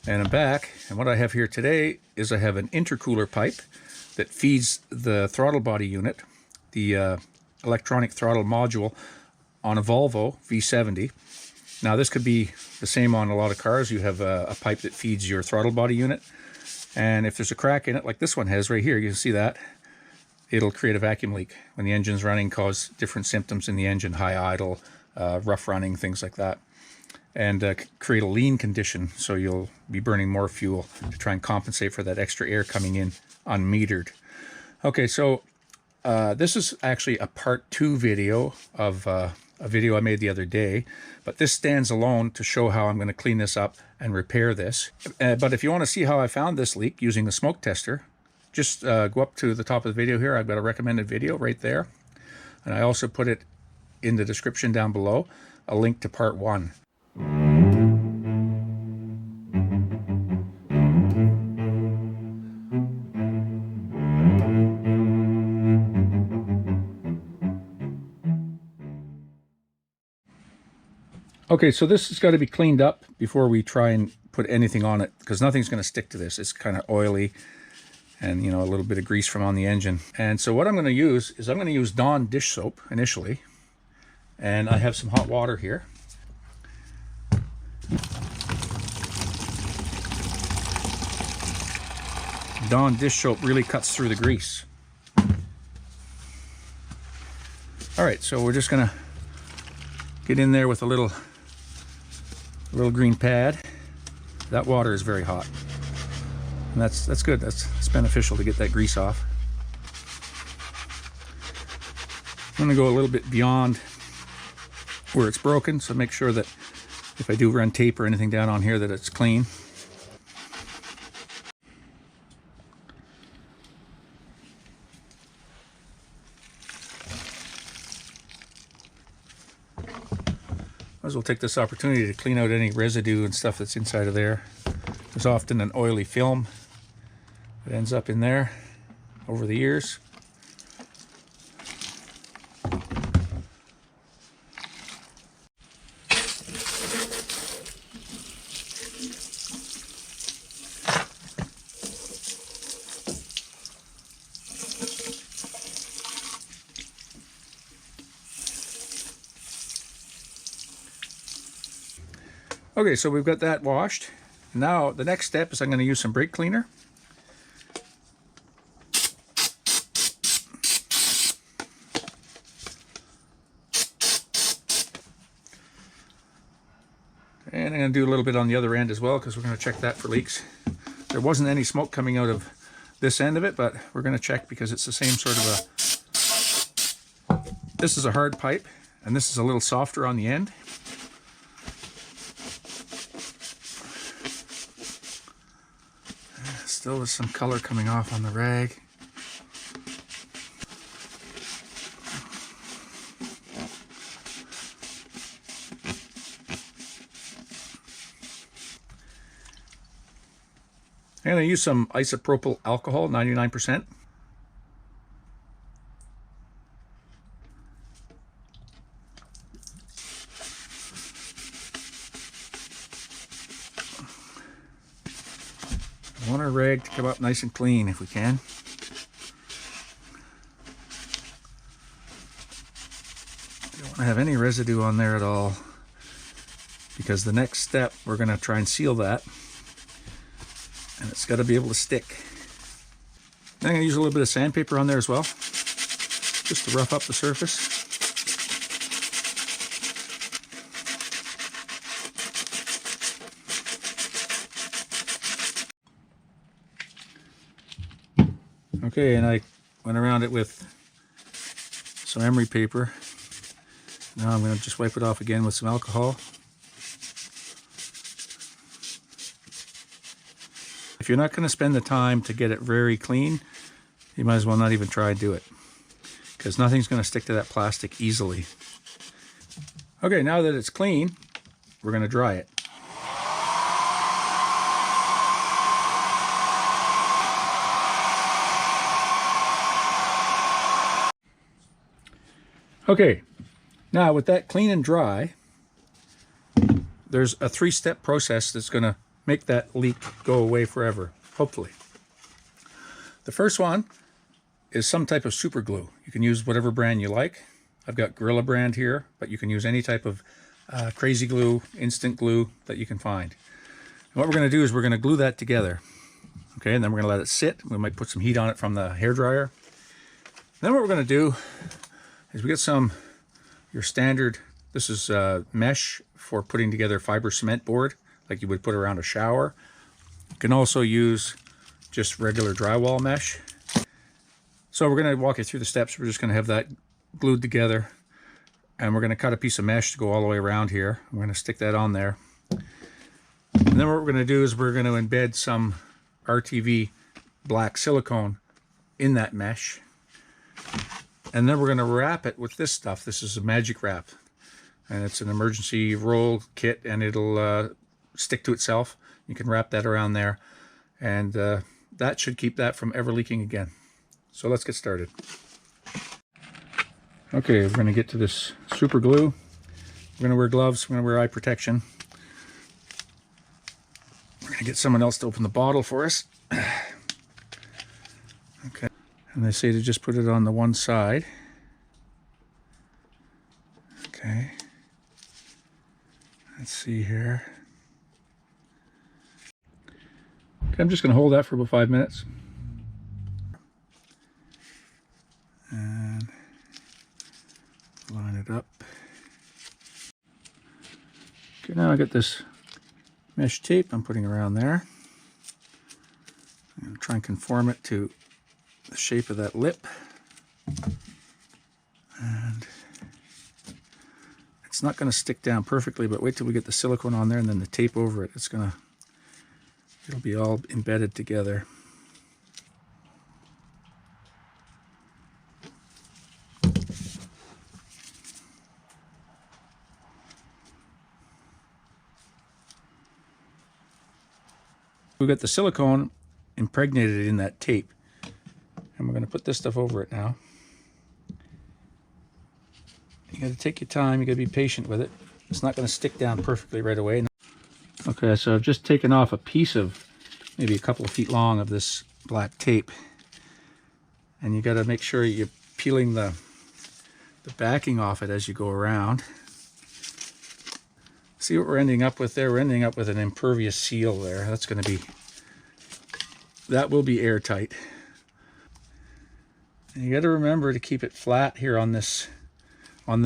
And I'm back, and what I have here today is I have an intercooler pipe that feeds the throttle body unit, the electronic throttle module, on a Volvo V70. Now this could be the same on a lot of cars. You have a pipe that feeds your throttle body unit, and if there's a crack in it, like this one has right here, you can see that, it'll create a vacuum leak when the engine's running, cause different symptoms in the engine, high idle, rough running, things like that, and create a lean condition, so you'll be burning more fuel to try and compensate for that extra air coming in unmetered. Okay, so this is actually a part 2 video of a video I made the other day, but this stands alone to show how I'm going to clean this up and repair this. But if you want to see how I found this leak using a smoke tester, just go up to the top of the video here. I've got a recommended video right there, and I also put it in the description down below, a link to part 1. Okay, so this has got to be cleaned up before we try and put anything on it, because nothing's going to stick to this. It's kind of oily and, you know, a little bit of grease from on the engine. And so what I'm going to use is I'm going to use Dawn dish soap initially, and I have some hot water here. Dawn dish soap really cuts through the grease. All right, so we're just going to get in there with a little green pad. That water is very hot, and that's good. That's beneficial to get that grease off. I'm going to go a little bit beyond where it's broken, so make sure that if I do run tape or anything down on here that it's clean. Might as well take this opportunity to clean out any residue and stuff that's inside of there. There's often an oily film that ends up in there over the years. Okay, so we've got that washed. Now the next step is I'm going to use some brake cleaner. And I'm going to do a little bit on the other end as well, because we're going to check that for leaks. There wasn't any smoke coming out of this end of it, but we're going to check because it's the same sort of a... This is a hard pipe, and this is a little softer on the end. Still there's some color coming off on the rag. I'm going to use some isopropyl alcohol, 99%. I want our rag to come up nice and clean if we can. Don't want to have any residue on there at all, because the next step we're going to try and seal that, and it's got to be able to stick. I'm going to use a little bit of sandpaper on there as well, just to rough up the surface. Okay, and I went around it with some emery paper. Now I'm going to just wipe it off again with some alcohol. If you're not going to spend the time to get it very clean, you might as well not even try and do it, because nothing's going to stick to that plastic easily. Okay, now that it's clean, we're going to dry it. Okay, now with that clean and dry, there's a 3-step process that's going to make that leak go away forever, hopefully. The first one is some type of super glue. You can use whatever brand you like. I've got Gorilla brand here, but you can use any type of crazy glue, instant glue that you can find. And what we're going to do is we're going to glue that together. Okay, and then we're going to let it sit. We might put some heat on it from the hairdryer. Then what we're going to do is we get your standard, this is mesh for putting together fiber cement board, like you would put around a shower. You can also use just regular drywall mesh. So we're going to walk you through the steps. We're just going to have that glued together, and we're going to cut a piece of mesh to go all the way around here. We're going to stick that on there. And then what we're going to do is we're going to embed some RTV black silicone in that mesh. And then we're going to wrap it with this stuff. This is a magic wrap. And it's an emergency roll kit, and it'll stick to itself. You can wrap that around there. And that should keep that from ever leaking again. So let's get started. Okay, we're going to get to this super glue. We're going to wear gloves. We're going to wear eye protection. We're going to get someone else to open the bottle for us. Okay. And they say to just put it on the one side. Okay. Let's see here. Okay, I'm just going to hold that for about 5 minutes. And line it up. Okay, now I got this mesh tape I'm putting around there. I'm going to try and conform it to the shape of that lip. And it's not going to stick down perfectly, but wait till we get the silicone on there and then the tape over it. It'll be all embedded together. We've got the silicone impregnated in that tape, and we're going to put this stuff over it now. You got to take your time, you got to be patient with it. It's not going to stick down perfectly right away. Okay, so I've just taken off a piece of maybe a couple of feet long of this black tape, and you got to make sure you're peeling the backing off it as you go around. See what we're ending up with there? We're ending up with an impervious seal there. That will be airtight. And you got to remember to keep it flat here on this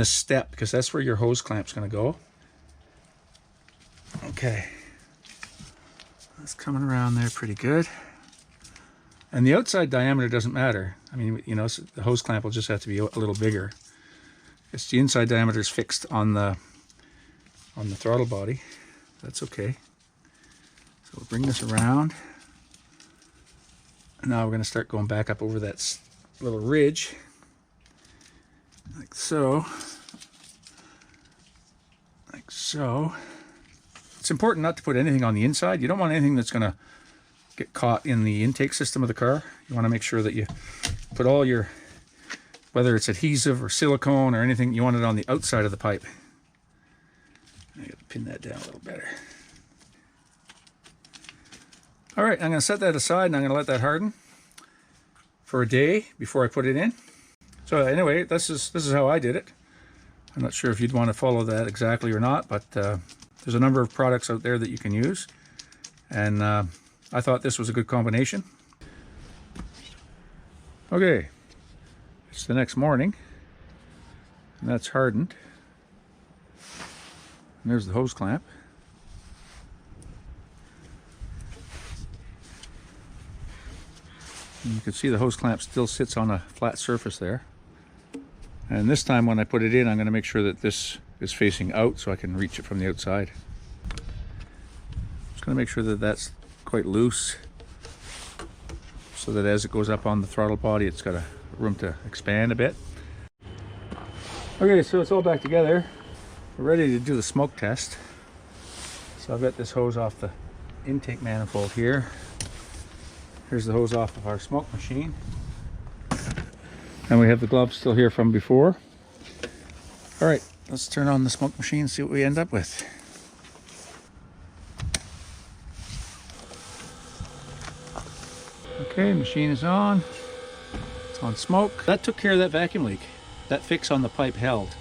step, because that's where your hose clamp's going to go. Okay, that's coming around there pretty good. And the outside diameter doesn't matter. I mean, you know, the hose clamp will just have to be a little bigger. It's the inside diameter is fixed on the throttle body. That's okay. So we'll bring this around. And now we're going to start going back up over that little ridge, like so. Like so. It's important not to put anything on the inside. You don't want anything that's going to get caught in the intake system of the car. You want to make sure that you put all your, whether it's adhesive or silicone or anything, you want it on the outside of the pipe. I got to pin that down a little better. All right, I'm going to set that aside and I'm going to let that harden for a day before I put it in. So anyway, this is how I did it. I'm not sure if you'd want to follow that exactly or not, but there's a number of products out there that you can use, and I thought this was a good combination. Okay, it's the next morning, and that's hardened. And there's the hose clamp. And you can see the hose clamp still sits on a flat surface there. And this time when I put it in, I'm going to make sure that this is facing out so I can reach it from the outside. Just going to make sure that that's quite loose, so that as it goes up on the throttle body, it's got a room to expand a bit. Okay, so it's all back together. We're ready to do the smoke test. So I've got this hose off the intake manifold here. Here's the hose off of our smoke machine. And we have the gloves still here from before. All right, let's turn on the smoke machine and see what we end up with. Okay, machine is on. It's on smoke. That took care of that vacuum leak. That fix on the pipe held.